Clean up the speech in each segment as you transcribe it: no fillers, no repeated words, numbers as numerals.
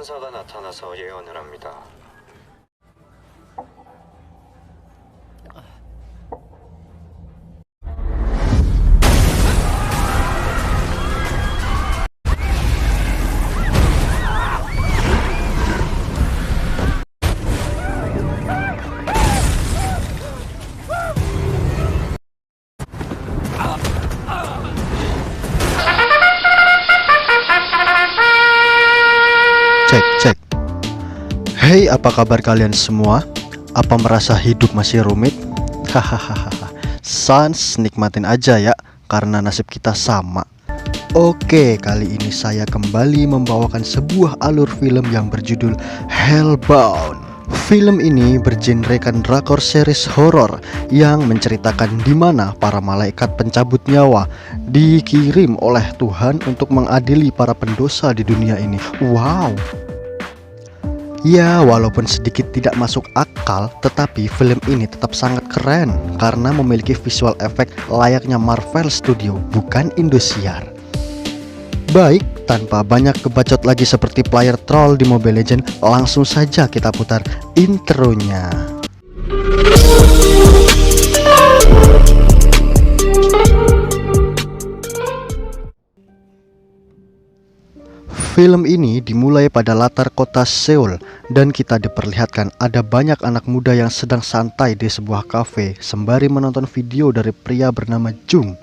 천사가 나타나서 예언을 합니다. Cek, cek. Hey, apa kabar kalian semua? Apa merasa hidup masih rumit? Hahaha. Sans, nikmatin aja ya, karena nasib kita sama. Oke, kali ini saya kembali membawakan sebuah alur film yang berjudul Hellbound. Film ini bergenrekan drakor series horor yang menceritakan di mana para malaikat pencabut nyawa dikirim oleh Tuhan untuk mengadili para pendosa di dunia ini. Wow. Ya, walaupun sedikit tidak masuk akal, tetapi film ini tetap sangat keren karena memiliki visual efek layaknya Marvel Studio, bukan Indosiar. Baik, tanpa banyak kebacot lagi seperti player troll di Mobile Legends, langsung saja kita putar intronya. Film ini dimulai pada latar kota Seoul dan kita diperlihatkan ada banyak anak muda yang sedang santai di sebuah kafe sembari menonton video dari pria bernama Jung.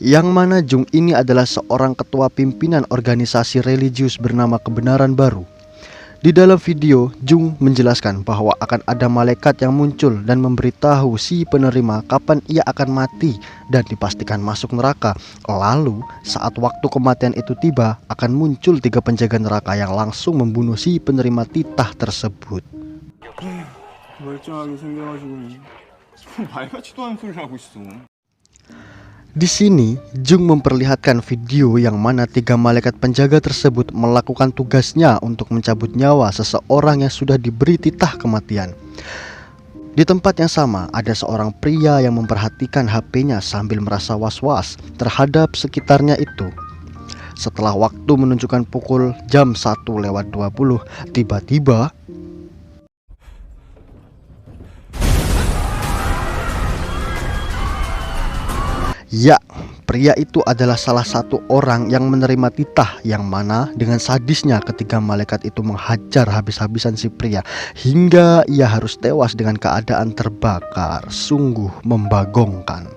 Yang mana Jung ini adalah seorang ketua pimpinan organisasi religius bernama Kebenaran Baru. Di dalam video, Jung menjelaskan bahwa akan ada malaikat yang muncul dan memberitahu si penerima kapan ia akan mati dan dipastikan masuk neraka. Lalu, saat waktu kematian itu tiba, akan muncul 3 penjaga neraka yang langsung membunuh si penerima titah tersebut. 멀쩡하게 생겨가지고 말 같지도 않은 소리를 하고 있어. Di sini, Jung memperlihatkan video yang mana 3 malaikat penjaga tersebut melakukan tugasnya untuk mencabut nyawa seseorang yang sudah diberi titah kematian. Di tempat yang sama, ada seorang pria yang memperhatikan HP-nya sambil merasa was-was terhadap sekitarnya itu. Setelah waktu menunjukkan pukul jam 1:20, tiba-tiba ya, pria itu adalah salah satu orang yang menerima titah, yang mana dengan sadisnya ketiga malaikat itu menghajar habis-habisan si pria hingga ia harus tewas dengan keadaan terbakar. Sungguh membagongkan.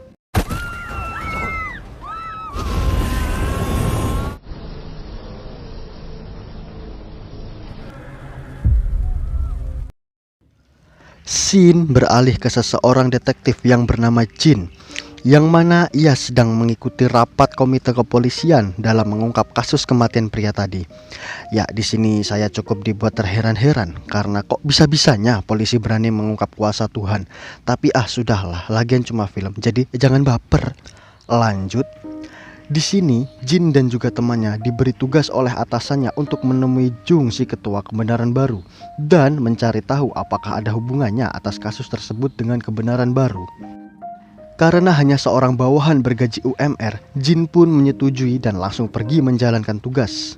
Scene beralih ke seseorang detektif yang bernama Jin, yang mana ia sedang mengikuti rapat komite kepolisian dalam mengungkap kasus kematian pria tadi. Ya, di sini saya cukup dibuat terheran-heran karena kok bisa-bisanya polisi berani mengungkap kuasa Tuhan. Tapi sudahlah, lagian cuma film, jadi jangan baper. Lanjut. Di sini, Jin dan juga temannya diberi tugas oleh atasannya untuk menemui Jung, si ketua Kebenaran Baru, dan mencari tahu apakah ada hubungannya atas kasus tersebut dengan Kebenaran Baru. Karena hanya seorang bawahan bergaji UMR, Jin pun menyetujui dan langsung pergi menjalankan tugas.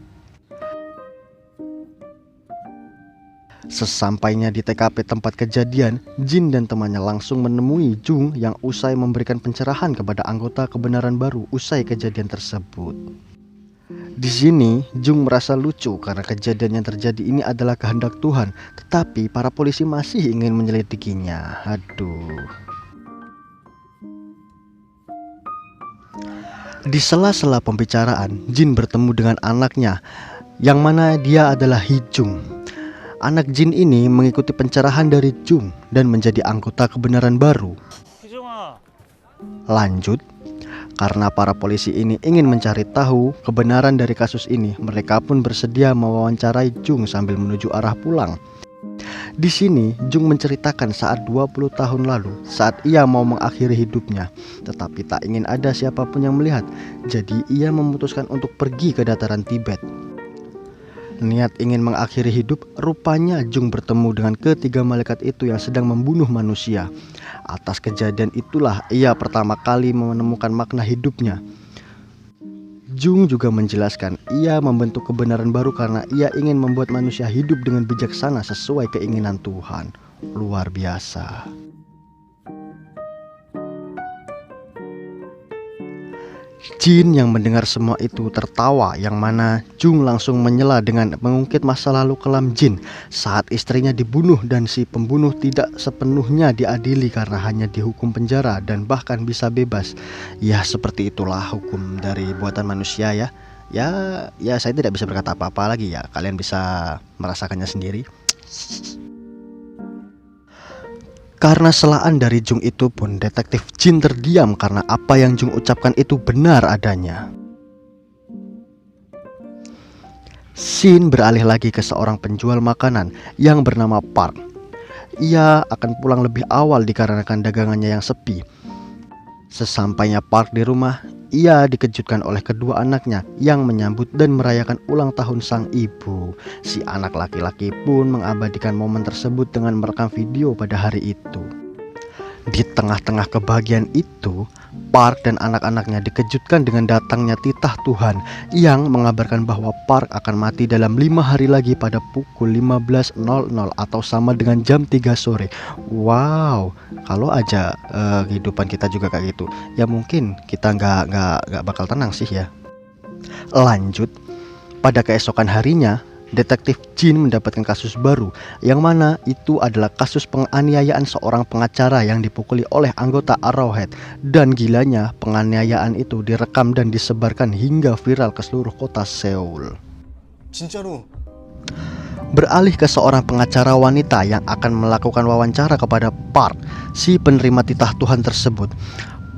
Sesampainya di TKP tempat kejadian, Jin dan temannya langsung menemui Jung yang usai memberikan pencerahan kepada anggota Kebenaran Baru usai kejadian tersebut. Di sini, Jung merasa lucu karena kejadian yang terjadi ini adalah kehendak Tuhan, tetapi para polisi masih ingin menyelidikinya. Aduh. Di sela-sela pembicaraan, Jin bertemu dengan anaknya, yang mana dia adalah Hee-jung. Anak Jin ini mengikuti pencerahan dari Jung dan menjadi anggota Kebenaran Baru. Lanjut, karena para polisi ini ingin mencari tahu kebenaran dari kasus ini, mereka pun bersedia mewawancarai Jung sambil menuju arah pulang. Di sini, Jung menceritakan saat 20 tahun lalu, saat ia mau mengakhiri hidupnya, tetapi tak ingin ada siapapun yang melihat, jadi ia memutuskan untuk pergi ke dataran Tibet. Niat ingin mengakhiri hidup, rupanya Jung bertemu dengan ketiga malaikat itu yang sedang membunuh manusia. Atas kejadian itulah ia pertama kali menemukan makna hidupnya. Jung juga menjelaskan ia membentuk kebenaran baru karena ia ingin membuat manusia hidup dengan bijaksana sesuai keinginan Tuhan. Luar biasa. Jin yang mendengar semua itu tertawa, yang mana Jung langsung menyela dengan mengungkit masa lalu kelam Jin saat istrinya dibunuh dan si pembunuh tidak sepenuhnya diadili karena hanya dihukum penjara dan bahkan bisa bebas. Ya seperti itulah hukum dari buatan manusia ya. Ya saya tidak bisa berkata apa-apa lagi ya. Kalian bisa merasakannya sendiri. Karena celaan dari Jung itu pun detektif Jin terdiam karena apa yang Jung ucapkan itu benar adanya. Scene beralih lagi ke seorang penjual makanan yang bernama Park. Ia akan pulang lebih awal dikarenakan dagangannya yang sepi. Sesampainya Park di rumah, ia dikejutkan oleh kedua anaknya yang menyambut dan merayakan ulang tahun sang ibu. Si anak laki-laki pun mengabadikan momen tersebut dengan merekam video pada hari itu. Di tengah-tengah kebahagiaan itu, Park dan anak-anaknya dikejutkan dengan datangnya titah Tuhan yang mengabarkan bahwa Park akan mati dalam 5 hari lagi pada pukul 15.00 atau sama dengan jam 3 sore. Wow, kalau aja kehidupan kita juga kayak gitu, ya mungkin kita nggak bakal tenang sih ya. Lanjut, pada keesokan harinya, detektif Jin mendapatkan kasus baru, yang mana itu adalah kasus penganiayaan seorang pengacara yang dipukuli oleh anggota Arrowhead. Dan gilanya, penganiayaan itu direkam dan disebarkan hingga viral ke seluruh kota Seoul. 진짜로. Beralih ke seorang pengacara wanita yang akan melakukan wawancara kepada Park, si penerima titah Tuhan tersebut.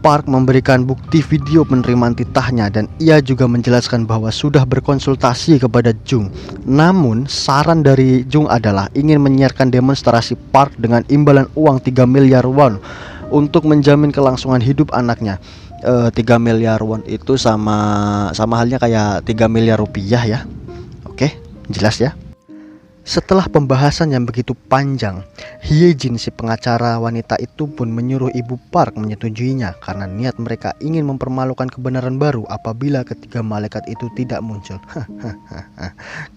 Park memberikan bukti video penerimaan titahnya dan ia juga menjelaskan bahwa sudah berkonsultasi kepada Jung. Namun saran dari Jung adalah ingin menyiarkan demonstrasi Park dengan imbalan uang 3 miliar won untuk menjamin kelangsungan hidup anaknya. 3 miliar won itu sama halnya kayak 3 miliar rupiah ya. Oke, jelas ya. Setelah pembahasan yang begitu panjang, Hyejin si pengacara wanita itu pun menyuruh ibu Park menyetujuinya karena niat mereka ingin mempermalukan kebenaran baru apabila ketiga malaikat itu tidak muncul.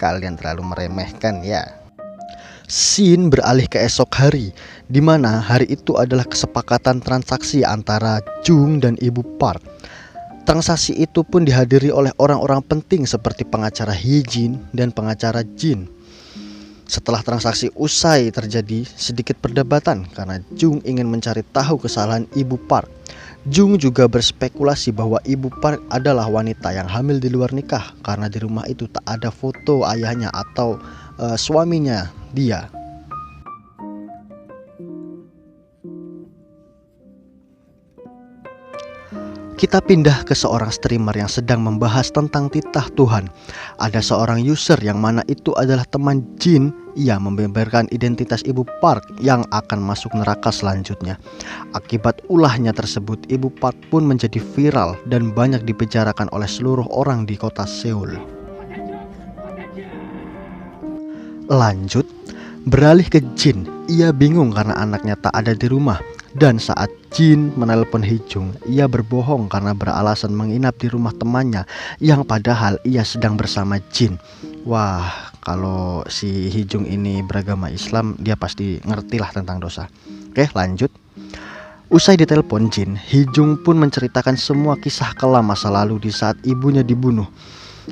Kalian terlalu meremehkan ya. Scene beralih ke esok hari, di mana hari itu adalah kesepakatan transaksi antara Jung dan ibu Park. Transaksi itu pun dihadiri oleh orang-orang penting seperti pengacara Hyejin dan pengacara Jin. Setelah transaksi usai, terjadi sedikit perdebatan karena Jung ingin mencari tahu kesalahan ibu Park. Jung juga berspekulasi bahwa ibu Park adalah wanita yang hamil di luar nikah karena di rumah itu tak ada foto ayahnya atau suaminya dia. Kita pindah ke seorang streamer yang sedang membahas tentang titah Tuhan. Ada seorang user yang mana itu adalah teman Jin. Ia membeberkan identitas ibu Park yang akan masuk neraka selanjutnya. Akibat ulahnya tersebut, ibu Park pun menjadi viral dan banyak dibicarakan oleh seluruh orang di kota Seoul. Lanjut, beralih ke Jin. Ia bingung karena anaknya tak ada di rumah. Dan saat Jin menelpon Hee-jung, ia berbohong karena beralasan menginap di rumah temannya yang padahal ia sedang bersama Jin. Wah, kalau si Hee-jung ini beragama Islam, dia pasti ngertilah tentang dosa. Oke, lanjut. Usai ditelepon Jin, Hee-jung pun menceritakan semua kisah kelam masa lalu di saat ibunya dibunuh.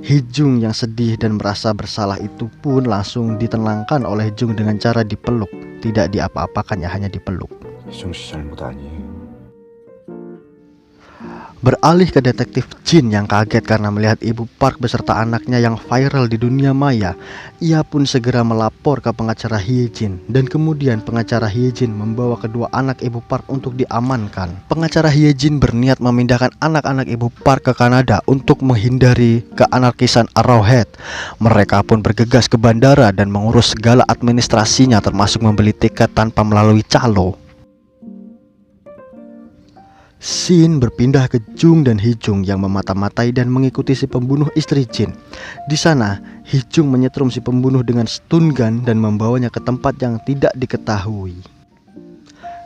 Hee-jung yang sedih dan merasa bersalah itu pun langsung ditenangkan oleh Jung dengan cara dipeluk. Tidak diapa-apakan ya, hanya dipeluk. 정씨 잘못 아니에요. Beralih ke detektif Jin yang kaget karena melihat ibu Park beserta anaknya yang viral di dunia maya. Ia pun segera melapor ke pengacara Hyejin dan kemudian pengacara Hyejin membawa kedua anak ibu Park untuk diamankan. Pengacara Hyejin berniat memindahkan anak-anak ibu Park ke Kanada untuk menghindari keanarkisan Arrowhead. Mereka pun bergegas ke bandara dan mengurus segala administrasinya termasuk membeli tiket tanpa melalui calo. Scene berpindah ke Jung dan Hee-jung yang memata-matai dan mengikuti si pembunuh istri Jin. Di sana, Hee-jung menyetrum si pembunuh dengan stun gun dan membawanya ke tempat yang tidak diketahui.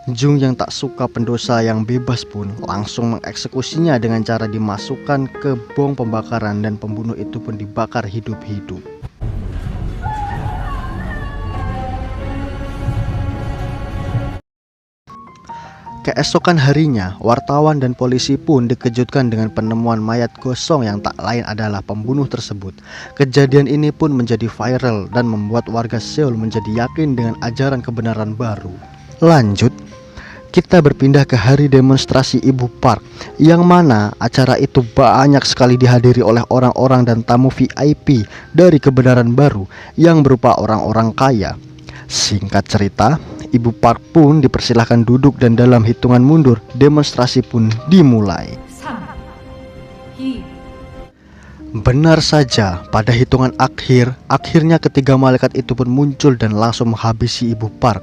Jung yang tak suka pendosa yang bebas pun langsung mengeksekusinya dengan cara dimasukkan ke bong pembakaran dan pembunuh itu pun dibakar hidup-hidup. Keesokan harinya, wartawan dan polisi pun dikejutkan dengan penemuan mayat gosong yang tak lain adalah pembunuh tersebut. Kejadian ini pun menjadi viral dan membuat warga Seoul menjadi yakin dengan ajaran kebenaran baru. Lanjut, kita berpindah ke hari demonstrasi Ibu Park, yang mana acara itu banyak sekali dihadiri oleh orang-orang dan tamu VIP dari kebenaran baru yang berupa orang-orang kaya. Singkat cerita, Ibu Park pun dipersilahkan duduk dan dalam hitungan mundur demonstrasi pun dimulai. 3, 2, Benar saja, pada hitungan akhirnya ketiga malaikat itu pun muncul dan langsung menghabisi Ibu Park.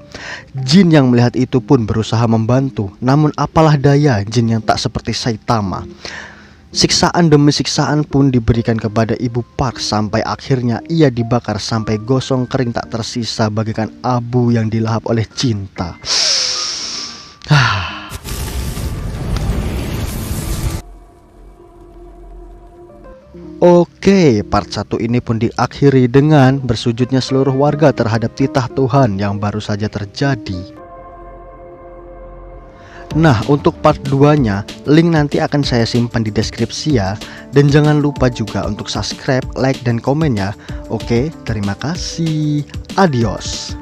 Jin yang melihat itu pun berusaha membantu, namun apalah daya jin yang tak seperti Saitama. Siksaan demi siksaan pun diberikan kepada Ibu Park sampai akhirnya ia dibakar sampai gosong kering tak tersisa bagaikan abu yang dilahap oleh cinta. Oke, part 1 ini pun diakhiri dengan bersujudnya seluruh warga terhadap titah Tuhan yang baru saja terjadi. Nah, untuk part 2-nya, link nanti akan saya simpan di deskripsi ya. Dan jangan lupa juga untuk subscribe, like, dan komen ya. Oke, terima kasih. Adios.